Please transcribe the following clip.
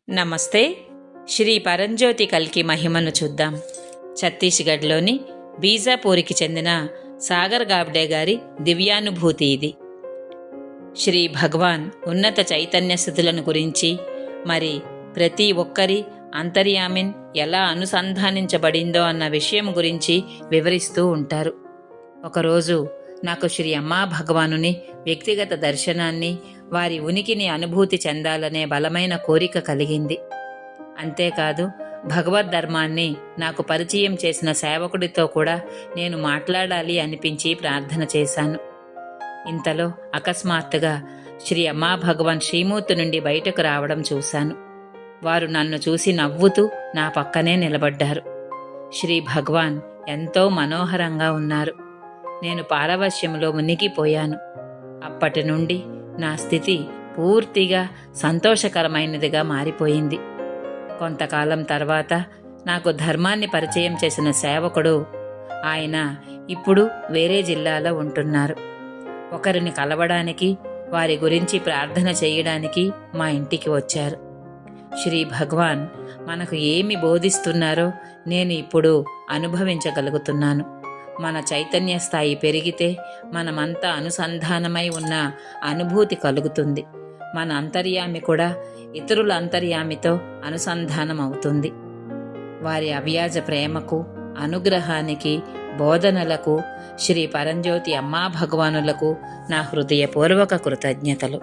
నమస్తే. శ్రీ పరంజ్యోతి కల్కి మహిమను చూద్దాం. ఛత్తీస్గఢ్లోని బీజాపూర్కి చెందిన సాగర్ గాబ్డే గారి దివ్యానుభూతి ఇది. శ్రీ భగవాన్ ఉన్నత చైతన్య స్థితులను గురించి, మరి ప్రతి ఒక్కరి అంతర్యామిన్ ఎలా అనుసంధానించబడిందో అన్న విషయం గురించి వివరిస్తూ ఉంటారు. ఒకరోజు నాకు శ్రీ అమ్మా భగవానుని వ్యక్తిగత దర్శనాన్ని, వారి ఉనికిని అనుభూతి చెందాలనే బలమైన కోరిక కలిగింది. అంతేకాదు, భగవద్ధర్మాన్ని నాకు పరిచయం చేసిన సేవకుడితో కూడా నేను మాట్లాడాలి అనిపించి ప్రార్థన చేశాను. ఇంతలో అకస్మాత్తుగా శ్రీ అమ్మా భగవాన్ శ్రీమూర్తి నుండి బయటకు రావడం చూశాను. వారు నన్ను చూసి నవ్వుతూ నా పక్కనే నిలబడ్డారు. శ్రీ భగవాన్ ఎంతో మనోహరంగా ఉన్నారు. నేను పారవశ్యంలో మునిగిపోయాను. అప్పటి నుండి నా స్థితి పూర్తిగా సంతోషకరమైనదిగా మారిపోయింది. కొంతకాలం తర్వాత నాకు ధర్మాన్ని పరిచయం చేసిన సేవకుడు, ఆయన ఇప్పుడు వేరే జిల్లాలో ఉంటున్నారు. ఒకరిని కలవడానికి, వారి గురించి ప్రార్థన చేయడానికి మా ఇంటికి వచ్చారు. శ్రీ భగవాన్ మనకు ఏమి బోధిస్తున్నారో నేను ఇప్పుడు అనుభవించగలుగుతున్నాను. మన చైతన్య స్థాయి పెరిగితే మనమంతా అనుసంధానమై ఉన్న అనుభూతి కలుగుతుంది. మన అంతర్యామి కూడా ఇతరుల అంతర్యామితో అనుసంధానం అవుతుంది. వారి అవ్యాజ ప్రేమకు, అనుగ్రహానికి, బోధనలకు శ్రీ పరంజ్యోతి అమ్మా భగవానులకు నా హృదయపూర్వక కృతజ్ఞతలు.